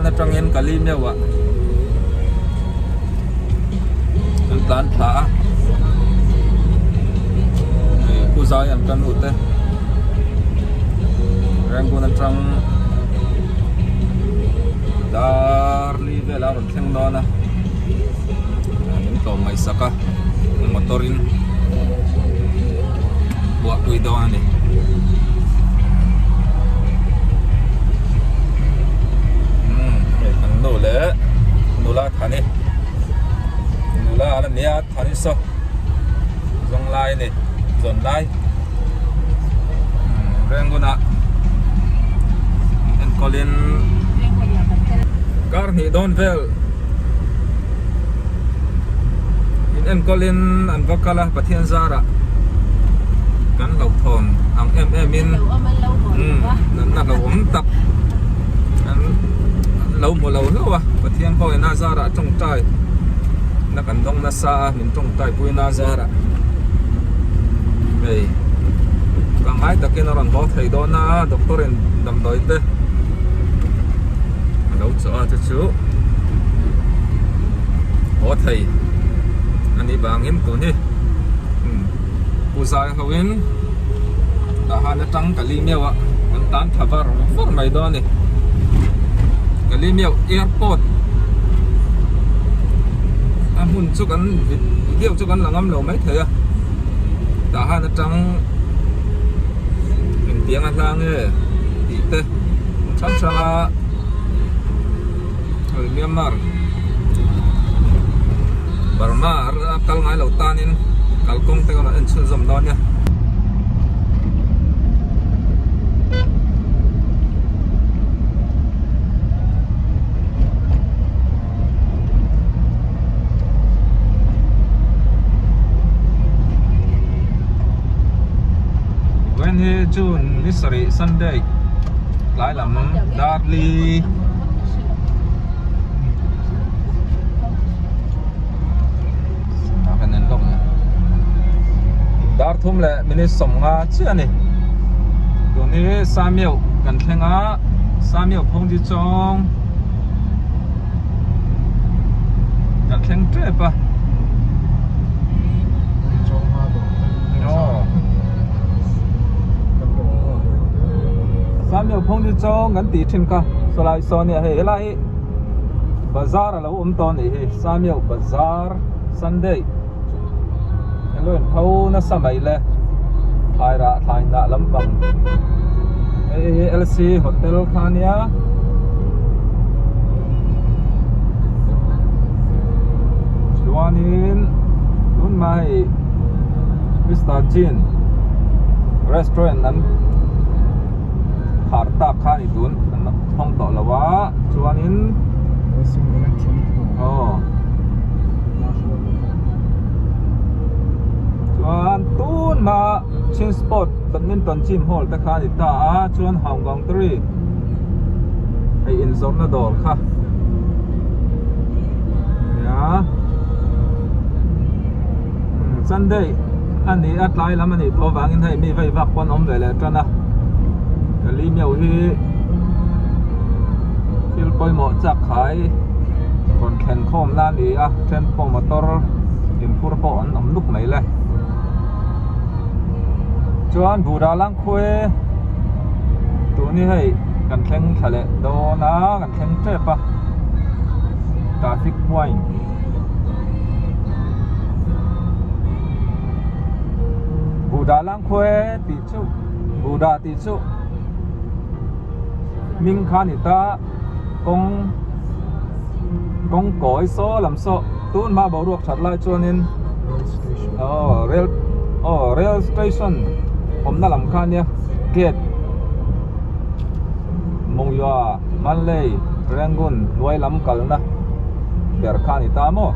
na trangin kali mewa an plan tha ku zai an kan ute Rangoon an trang dar li vela ron theng no na min to mai saka motorin buat kuido ani kan no le nula thani nula ala nia thani so zong lai ni zon lai Rangoon a en Colin car ni don vel en Colin an vakala pathian zara kan lo thon ang in na lo tap an lo mo lo wa pathian ko na zara trong tai na kan dong na sa min trong tai pui na zara ei kang ai takin ron ho thei do na doctor en dam doi te lo cho a chu ho thei ani bangin tu ni Uzai hawin tahan na tang kali mewa an tan thabar for mai do ni kali mew airport amun chu kan video chu kan langam lo mai thaya tahan na tang in tiang atlang e ti te cham changa oi Myanmar Burma kal ngai lo tanin kalkong te kana en chun zam don ya when he June ni sorry Sunday lai lam darli dar thum le mini somnga chia ni do ni samiu kan thlenga samiu phong ji chong kan thleng tre pa samiu phong ji chong kan ti thin ka solai so ni he lai bazar lo to ni he samiu bazar Sunday luôn thâu nó sao vậy lẽ thay ra lắm bằng LC hotel khania chuanin luôn mai Vista Gin restaurant an khar tap khani tun phong to lawa chuanin tuôn mà trên sport badminton gym hall ta khai ta chuan Hong Kong 3 ai in zone na dor kha ya Sunday anh ấy at lai lắm anh ấy to vàng in hay mi vay vạc quan om về là trơn à cái ly nhiều hi phil coi mỏ chắc khai còn khen khom lan đi trên phong motor in pur po an om lúc mấy lại chuan Buddha lang khue tu ni hei kan thleng thale do na kan thleng tre pa traffic point Buddha lang khue ti chu Buddha ti chu Minh khan ita kong koi so lam so tun ma bo ruak that lai chuanin rail station hôm na làm khan nha gate mong yo Malay Rangoon nuai lam kal na ber khan ita mo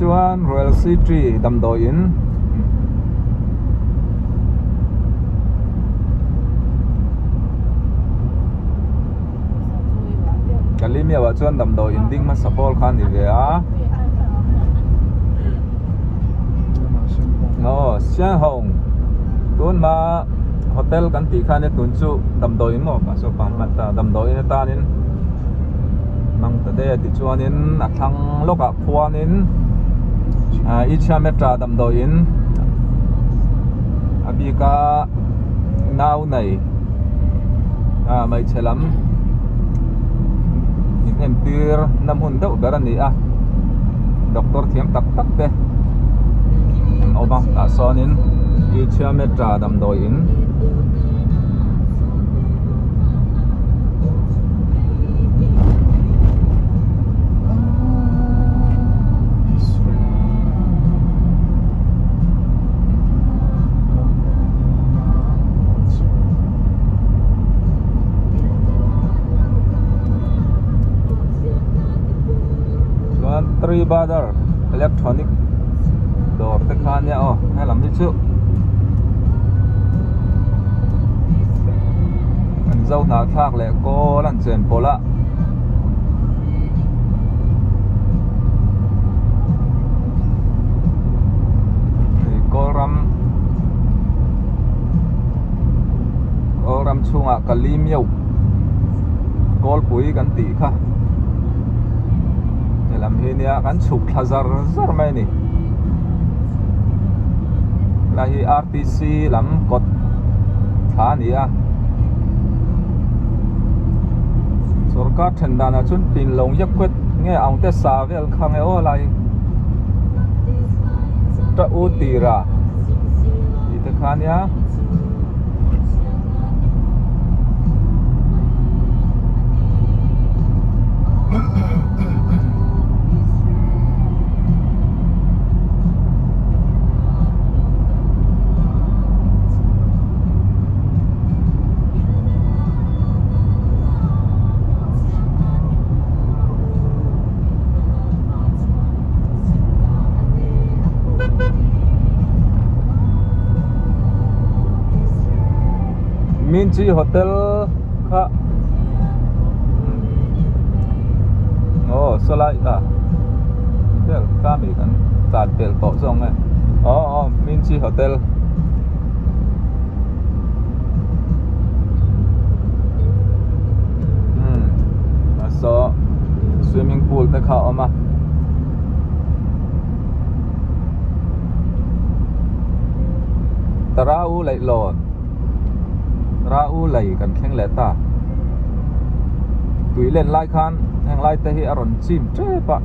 chuan Royal City dam do in limia wa chuan damdawi in ding ma sapol khan ni ve a Sian Hong tun ma hotel kan ti khan ne tun chu damdawi mo ka so pan mat ta damdawi ne ta nin mang ta de ti chuanin a thlang loka khuanin icha metra damdawi in abika nau nei mai chelam in empir nam hun deuh ber ani a doctor thiam tak tak te oma ta sonin icha metra damdawi in Three Brother Electronic door te khan ya hay làm đi chứ anh dâu nào khác lẽ cô lần chuyển pola thì cô ram chung à kalim yêu cô bùi gan tỉ kha làm hi nia kan chuk thazar zar mai ni la hi RTC lam kot tha ni a sarkar thendana chun pin long yak kwet nge aung te sa vel khang e o lai ta u tira i te khania Minchi Hotel kha solai ta tel kami kan tan tel to song ai Minchi Hotel so swimming pool te kha oma tarau lai lon rau lei kan kheng le ta tui len lai khan hang lai te hi aron chim tre pa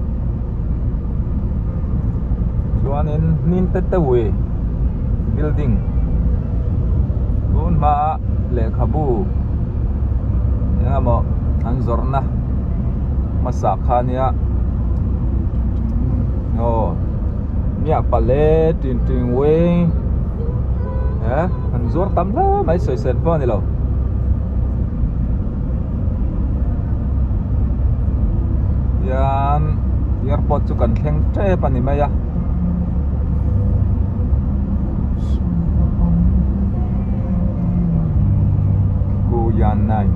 chuanin nin te te we building tun ma le khabu engamo an zorna masa khania mia pale tin tin we anh rút tắm đó mấy sợi sệt vào này đâu yan airport chu kan thleng tre pani mai a ku yan nai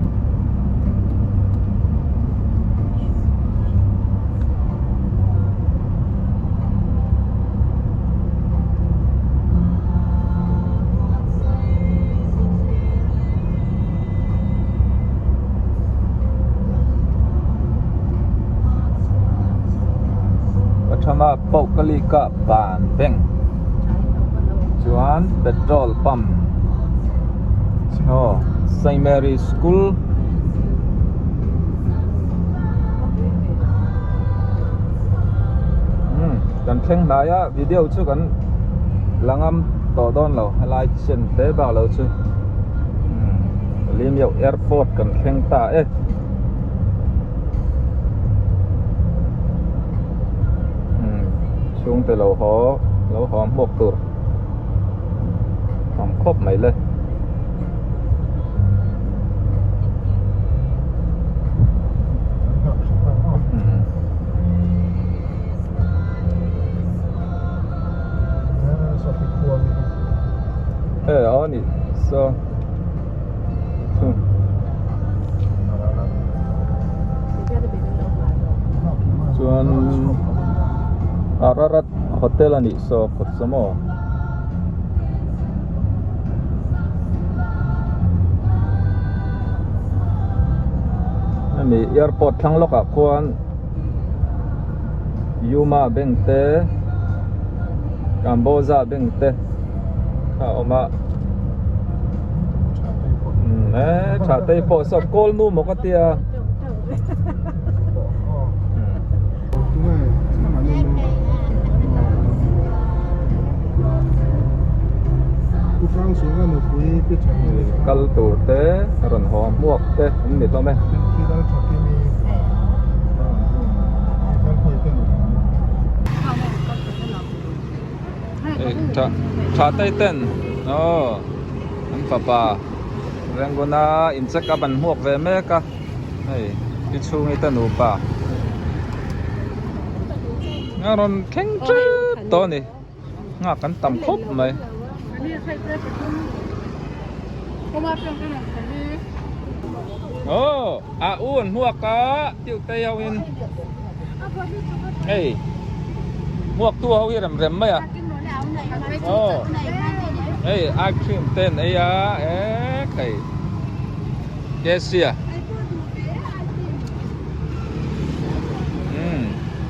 Thama Pokalika Ban Beng chuan petrol pump St. Mary School kan thleng lai a video chu kan langam to don lo halai chen te ba lo chu lim yo airport kan thleng ta chung te lo ho mok tur hom khop mai le oni so Together Ararat hotel ani so kotsamo ami airport thangloka khuan Yuma bengte Cambodia bengte oma cha tei po so kol nu mo ka tia kal tu te ron ho muak te ni lo me cha tei ten an papa rengona inchek ka ban muak ve me ka hei ki chungi ta nu pa ngaron kheng chu to ni nga kan tam khop mai un muak ka tiu te yau in hei muak tu hau rem rem mai à hei ice cream ten ai à kai Kesia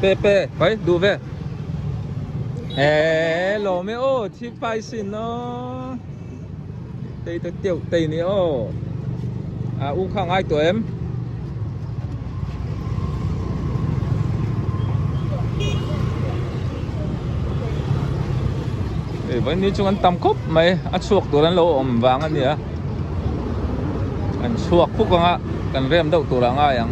Pepe phải đủ về lò mẹ ô thì phải xin nó tây tiểu tây này ô u không ai tuổi em với ní chúng anh tầm cúp mày chuộc tụi anh lỗ ẩm vàng anh nhỉ anh chuộc phúc con ạ cần rem đậu tụi anh ai anh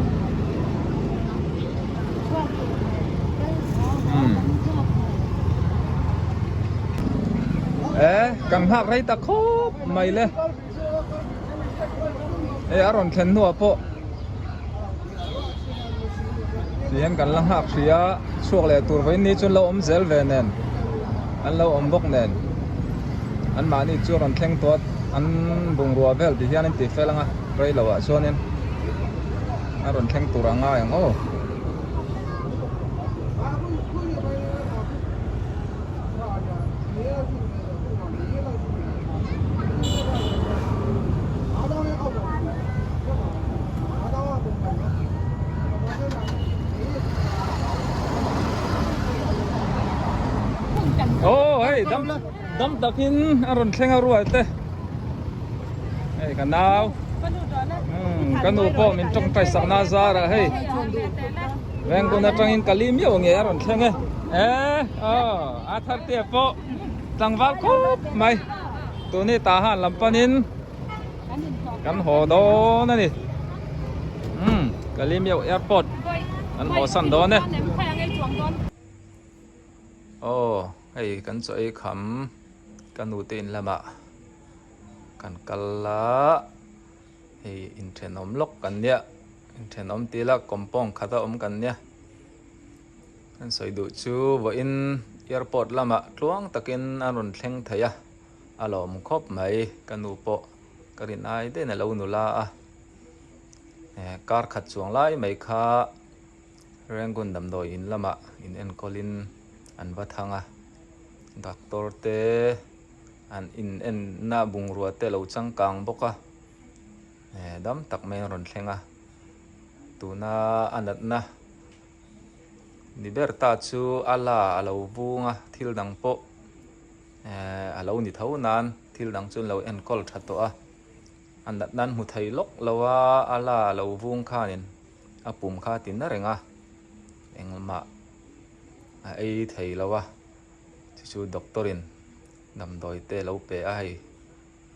cần hạc đây ta khóc mày lên aron khen nua po thì anh cần lăng hạc thì chuộc lại tụi với ní chúng lâu ấm zel về nền anh lâu ấm bốc nền anh mà ní chú ron khen tuột anh bùng rùa về thì anh tìm phải lăng rồi lâu à cho nên aron khen tụi anh ai anh ô hey dam takin aron thenga ruai te hey kanau kanu po min trong tai sakna za ra hey veng ko na tangin kalim yo nge aron thenga athar te po tangwal ko mai tu ni ta han lampanin kan ho do na ni kalim yo airport an ho san do ne hei kan choi kham kan utin lama kan kala hei in thenom lok kan nia in thenom tila kompong khata kan nia kan soi du chu vo in airport lama tluang takin aron thleng thaya alom khop mai kan u po karin ai de na lo nu la a kar khat chuang lai mai kha rangun dam doi in lama in en kolin an va thanga doctor te an in en na bung ruwa te lo changkang boka dam tak mai ron thlenga tuna anat na liberta chu ala alo bunga thil dang po alo ni thau nan thil dang chun lo en kol thato a anat nan hu thei lok lawa ala lo bung khanin apum kha tin na renga engma ai thei lawa chu doctorin nam doi te lo pe ai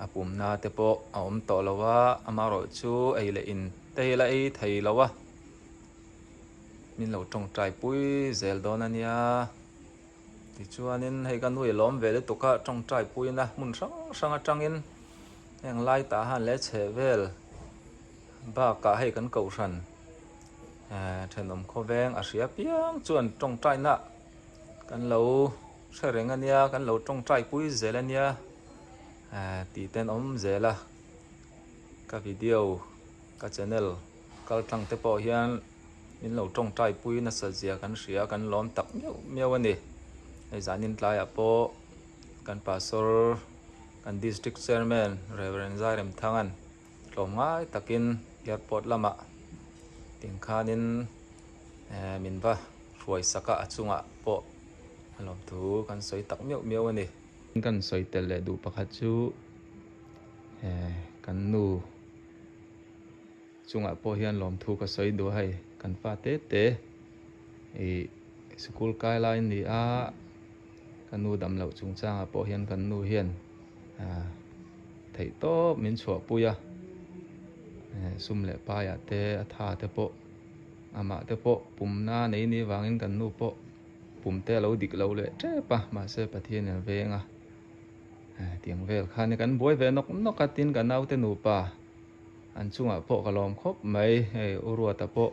apum na te po om to lawa amaro chu ai le in te la ai thei lawa min lo tong trai pui zel don ania ti chuanin hei kan hui lom ve le tuka tong trai pui na mun sang sang atangin eng lai ta han le che vel ba ka hei kan ko ran thenom kho veng a ria piang chuan tong trai na kan lo sereng ania kan lo tong trai pui zel ania ti ten om zela ka video ka channel kal tlang te po hian min lo tong trai pui na sa zia kan ria kan lom tak meu ani zanin tlai apo kan pastor kan district chairman Reverend Zairem Thangan tlom ngai takin airport lama tingkhanin min va ruai saka achunga po alom thu kan soi tak meu meu ani kan soi tel le du pakhat chu kan nu chunga po hian lom thu ka soi du hai kan pa te te school kai lai ni a kan nu dam lo chung changa po hian kan nu hian thei to min chho puya sum le pa ya te atha te po ama te po pumna nei ni wangin kan nu po pumte lo dik lo le tre pa ma se pathian en venga tiang vel khan kan boi ve nok nok atin kan nau te nu pa an chunga po kalom khop mai urua ta po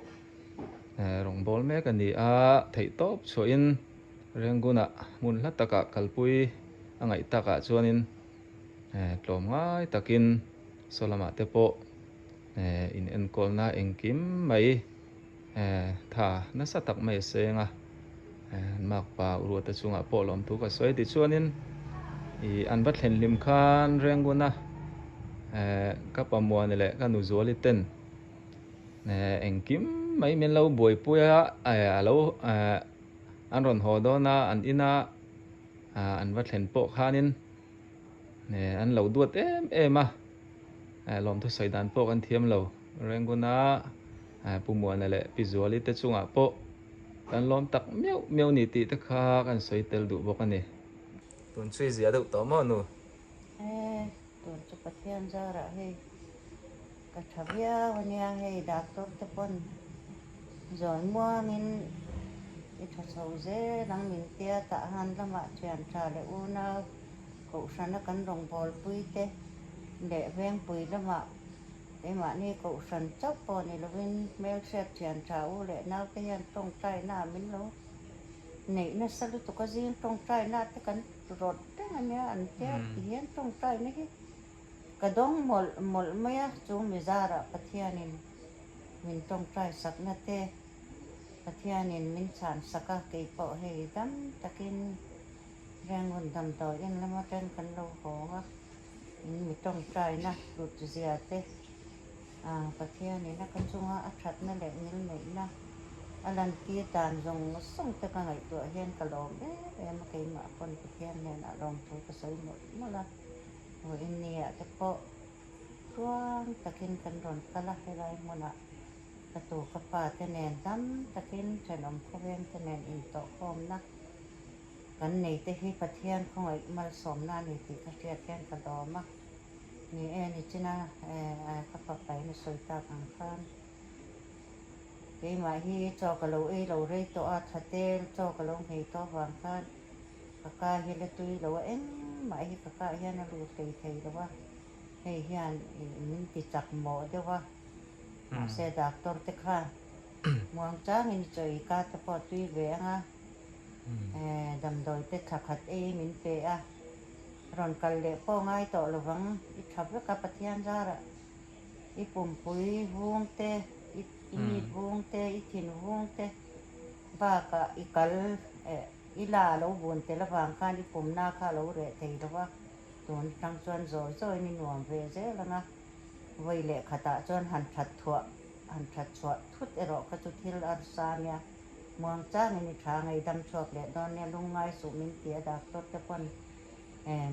rong bol me kan ni a thei top so in renguna mun hlataka kalpui angai taka chuanin tlom ngai takin solama te po in enkolna engkim mai tha na satak mai senga mak pa urua ta chunga po lom thu ka soi ti chuanin an bat hlen lim khan renguna ka pamuan le ka nu zuali ten engkim mai men lo boi puya alo an ron ho do na an ina an va thlen po khanin an lo duat em lom thu saidan po kan thiam lo renguna pumuan le pizuali te chunga po kan lom tak meu meu ni ti te kha kan soi tel du bok ani tun chui zia do to mo nu tun chu pathian zara hei ka thavia wanya hei doctor te pon zon muangin i tha chho ze nang min tia ta han lama thian tha le una ko sana kan rong bol pui te le veng pui lama để mà ni cậu sần chốc bò này là bên mèo xẹt thiền trào lệ nào cái hiện trong trai na mình lo nãy nó sao tụi có riêng trong trai na cái cắn rột thế anh nhá anh chết hiện trong trai này cái đống một mấy chúng mình ra rồi cái thiên này mình trong trai sắc na thế cái thiên này mình sản sắc cái bộ hệ đắm ta kinh rèn nguồn đầm tỏi yên là mà trên cắn lâu khó mình trong trai na rụt dìa thế pathia ni na kan chunga a that na le nil nei na alan ki tan jong song te ka ngai to hen ka lom em ke ma kon pathia ne na rong thu ka sai mo mala ho in ni a te po tuang takin kan ron kala helai mona ka to ka pa te nen dam takin chanom khoven te nen in to khom na kan nei te hi pathian khoi mal som na ni ti ka tia ken ka do ma ni ni china ka pa ni soi ta kang khan ke ma hi cho ka lo lo re to a thate cho ka lo hei to wang khan ka hi le tui lo em ma hi ka hian na lu thei thei lo wa hei hian min ti chak mo de wa se doctor te kha muang cha min choi ka ta po tui ve nga dam doi te thakhat min pe a ron kal le po ngai to lovang I thap ka pathian zara I pum pui vung te I vung te I thin vung te ba ka I kal I la lo bun te la wang khan I pum na kha lo re thei lo wa ton tang chuan zoi zoi ni nuam ve je la nga voi le khata chuan han that chua thut ero ka chu thil ar sa nya muang cha ni tha ngai dam chok le don ne lungai su min tia doctor te pon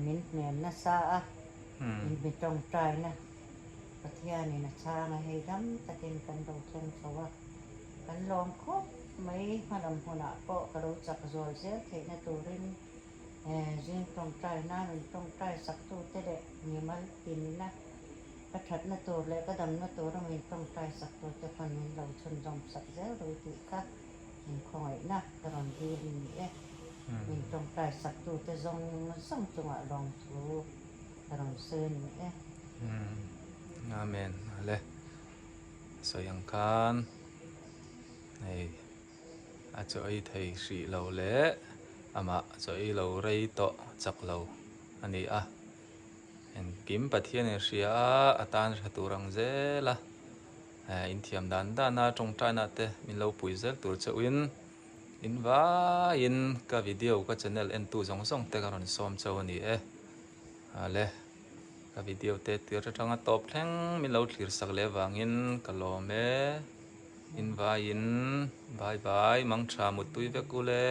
mình na sa mình trong trai na pathia ni na cha na hei dam takin kan do chen chawa kan long khop mai hanam hona po ka ro chak zoi se the na tu rin jin trong trai na mình trong trai sak tu te de ni mal tin na ka that na tu le ka dam na tu ra mình trong trai sak tu te pan mình lo chun jom sak ze ro ti ka mình khoi na ka ron hi ni mình trong trai sắc tu te zong sang chung a long thu rong sen amen ale so yang kan nei a choi thei hri lo le ama choi lo rei to chak lo ani a en kim pathian e hria atan turang zela in thiam dan na trong trai na te min lo pui zel tur cheuin in va in ka video ka channel en tu zong zong te karon som chaw ni e ale ka video te tir tanga top thleng min lo thlir sak le wangin kalome in va in bye bye mang tha mu tui ve ku le